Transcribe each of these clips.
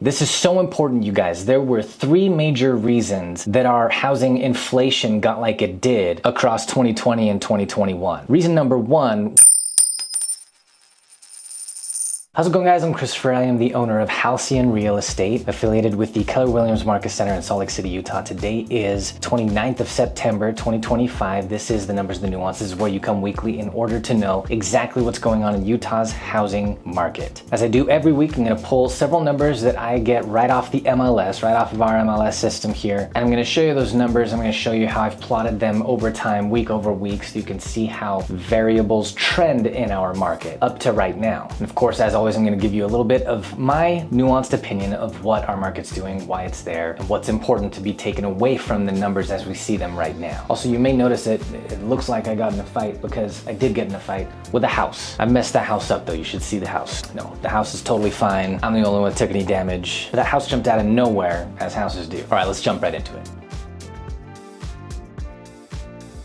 This is so important, you guys. There were three major reasons that our housing inflation got like it did across 2020 and 2021. Reason number one. How's it going, guys? I'm Christopher. I am the owner of Halcyon Real Estate, affiliated with the Keller Williams Market Center in Salt Lake City, Utah. Today is 29th of September, 2025. This is the Numbers, the Nuances, where you come weekly in order to know exactly what's going on in Utah's housing market. As I do every week, I'm going to pull several numbers that I get right off the MLS, right off of our MLS system here. And I'm going to show you those numbers. I'm going to show you how I've plotted them over time, week over week, so you can see how variables trend in our market up to right now. And of course, as always, I'm going to give you a little bit of my nuanced opinion of what our market's doing, why it's there, and what's important to be taken away from the numbers as we see them right now. Also, you may notice it looks like I got in a fight, because I did get in a fight with a house. I messed that house up though. You should see the house. No, the house is totally fine. I'm the only one that took any damage. But that house jumped out of nowhere, as houses do. All right, let's jump right into it.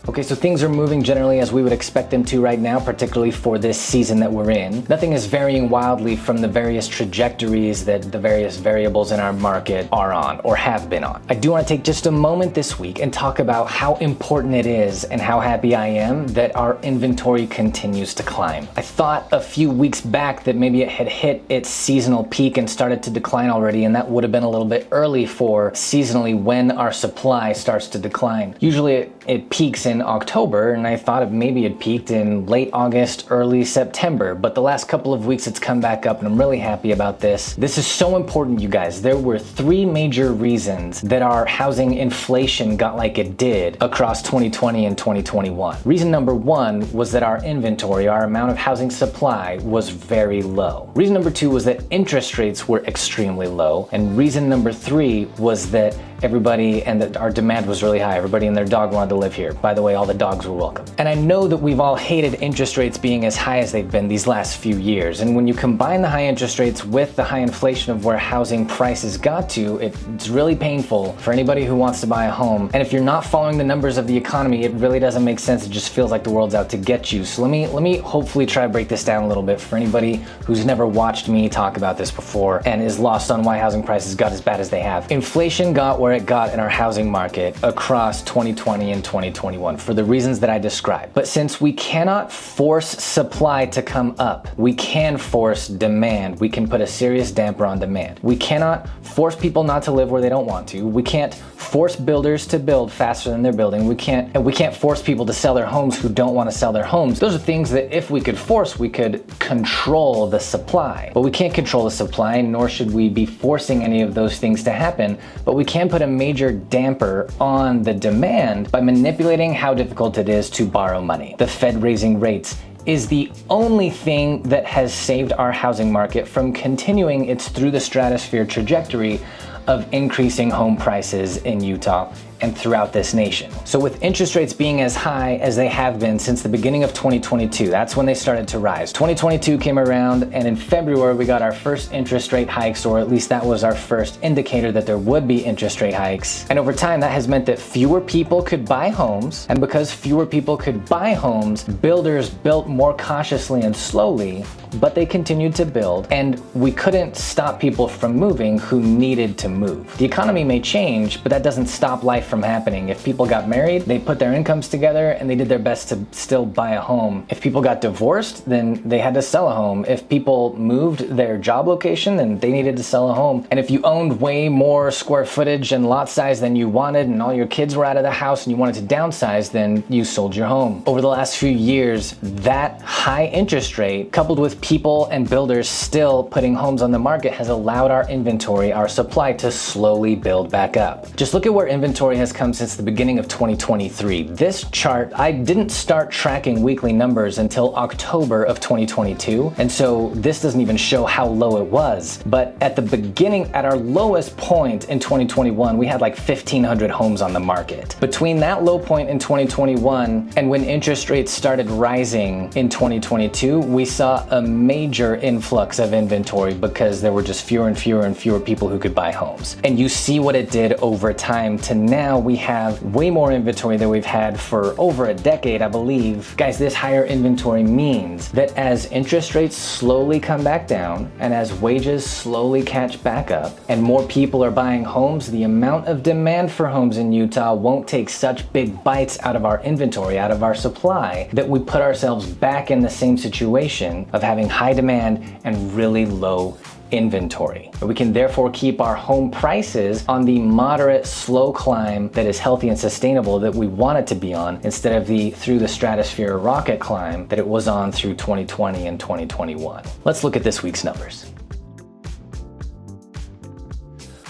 Okay, so things are moving generally as we would expect them to right now, particularly for this season that we're in. Nothing is varying wildly from the various trajectories that the various variables in our market are on or have been on. I do want to take just a moment this week and talk about how important it is and how happy I am that our inventory continues to climb. I thought a few weeks back that maybe it had hit its seasonal peak and started to decline already, and that would have been a little bit early for seasonally when our supply starts to decline. Usually it peaks in October, and I thought maybe it peaked in late August, early September, but the last couple of weeks it's come back up, and I'm really happy about this. This is so important, you guys. There were three major reasons that our housing inflation got like it did across 2020 and 2021. Reason number one was that our inventory, our amount of housing supply, was very low. Reason number two was that interest rates were extremely low, and reason number three was that everybody and that our demand was really high. Everybody and their dog wanted to live here. By the way, all the dogs were welcome. And I know that we've all hated interest rates being as high as they've been these last few years. And when you combine the high interest rates with the high inflation of where housing prices got to, it's really painful for anybody who wants to buy a home. And if you're not following the numbers of the economy, it really doesn't make sense. It just feels like the world's out to get you. So let me hopefully try to break this down a little bit for anybody who's never watched me talk about this before and is lost on why housing prices got as bad as they have. Inflation got where it got in our housing market across 2020 and 2021 for the reasons that I described. But since we cannot force supply to come up, we can force demand. We can put a serious damper on demand. We cannot force people not to live where they don't want to. We can't force builders to build faster than they're building. We can't force people to sell their homes who don't want to sell their homes. Those are things that if we could force, we could control the supply. But we can't control the supply, nor should we be forcing any of those things to happen. But we can put a major damper on the demand by manipulating how difficult it is to borrow money. The Fed raising rates is the only thing that has saved our housing market from continuing its through the stratosphere trajectory of increasing home prices in Utah and throughout this nation. So with interest rates being as high as they have been since the beginning of 2022, that's when they started to rise. 2022 came around, and in February we got our first interest rate hikes, or at least that was our first indicator that there would be interest rate hikes. And over time that has meant that fewer people could buy homes, and because fewer people could buy homes, builders built more cautiously and slowly, but they continued to build, and we couldn't stop people from moving who needed to move. The economy may change, but that doesn't stop life from happening. If people got married, they put their incomes together and they did their best to still buy a home. If people got divorced, then they had to sell a home. If people moved their job location, then they needed to sell a home. And if you owned way more square footage and lot size than you wanted, and all your kids were out of the house and you wanted to downsize, then you sold your home. Over the last few years, that high interest rate, coupled with people and builders still putting homes on the market, has allowed our inventory, our supply, to slowly build back up. Just look at where inventory has come since the beginning of 2023. This chart, I didn't start tracking weekly numbers until October of 2022, and so this doesn't even show how low it was. But at the beginning, at our lowest point in 2021, we had like 1,500 homes on the market. Between that low point in 2021 and when interest rates started rising in 2022, we saw a major influx of inventory because there were just fewer and fewer and fewer people who could buy homes. And you see what it did over time to now now we have way more inventory than we've had for over a decade, I believe. Guys, this higher inventory means that as interest rates slowly come back down and as wages slowly catch back up and more people are buying homes, the amount of demand for homes in Utah won't take such big bites out of our inventory, out of our supply, that we put ourselves back in the same situation of having high demand and really low inventory. We can therefore keep our home prices on the moderate, slow climb that is healthy and sustainable that we want it to be on, instead of the through the stratosphere rocket climb that it was on through 2020 and 2021. Let's look at this week's numbers.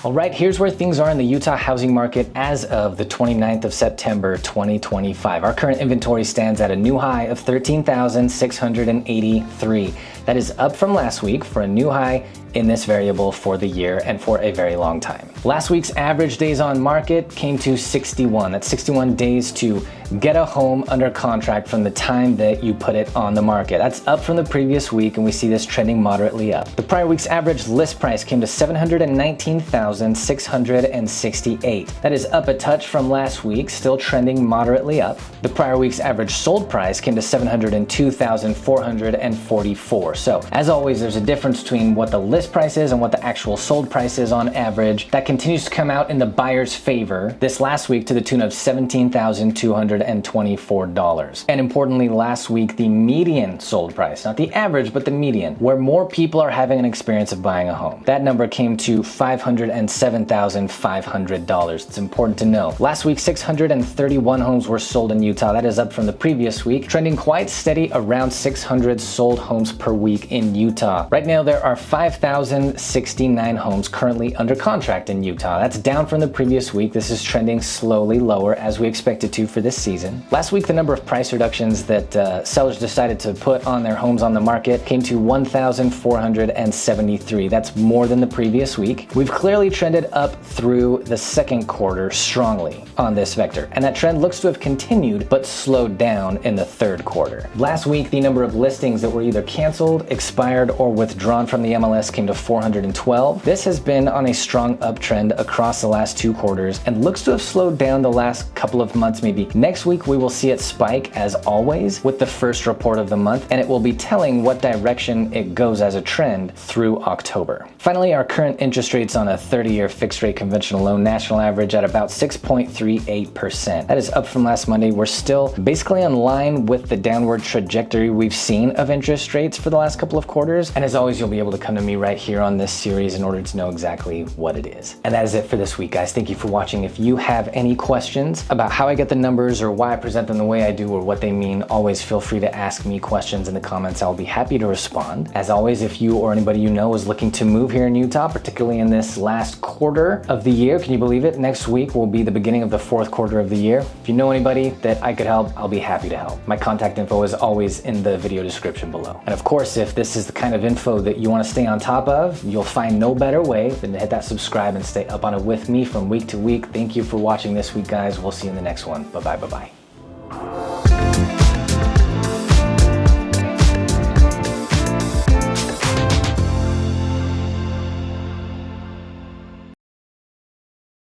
All right, here's where things are in the Utah housing market as of the 29th of September, 2025. Our current inventory stands at a new high of 13,683. That is up from last week for a new high in this variable for the year and for a very long time. Last week's average days on market came to 61. That's 61 days to get a home under contract from the time that you put it on the market. That's up from the previous week, and we see this trending moderately up. The prior week's average list price came to $719,668. That is up a touch from last week, still trending moderately up. The prior week's average sold price came to $702,444. So, as always, there's a difference between what the list price is and what the actual sold price is on average. That continues to come out in the buyer's favor this last week to the tune of $17,224. And importantly, last week, the median sold price, not the average, but the median, where more people are having an experience of buying a home. That number came to $507,500. It's important to know. Last week, 631 homes were sold in Utah. That is up from the previous week, trending quite steady around 600 sold homes per week in Utah. Right now, there are 5,069 homes currently under contract in Utah. That's down from the previous week. This is trending slowly lower as we expect it to for this season. Last week, the number of price reductions that sellers decided to put on their homes on the market came to 1,473. That's more than the previous week. We've clearly trended up through the second quarter strongly on this vector, and that trend looks to have continued but slowed down in the third quarter. Last week, the number of listings that were either canceled, expired, or withdrawn from the MLS came to 412. This has been on a strong uptrend across the last two quarters and looks to have slowed down the last couple of months maybe. Next week, we will see it spike as always with the first report of the month, and it will be telling what direction it goes as a trend through October. Finally, our current interest rates on a 30-year fixed rate conventional loan national average at about 6.38%. That is up from last Monday. We're still basically in line with the downward trajectory we've seen of interest rates for the last couple of quarters. And as always, you'll be able to come to me right here on this series in order to know exactly what it is. And that is it for this week, guys. Thank you for watching. If you have any questions about how I get the numbers or why I present them the way I do or what they mean, always feel free to ask me questions in the comments. I'll be happy to respond. As always, if you or anybody you know is looking to move here in Utah, particularly in this last quarter of the year, can you believe it? Next week will be the beginning of the fourth quarter of the year. If you know anybody that I could help, I'll be happy to help. My contact info is always in the video description below. And of course, if this is the kind of info that you want to stay on top of, you'll find no better way than to hit that subscribe and stay up on it with me from week to week. Thank you for watching this week, guys. We'll see you in the next one. Bye-bye, bye-bye.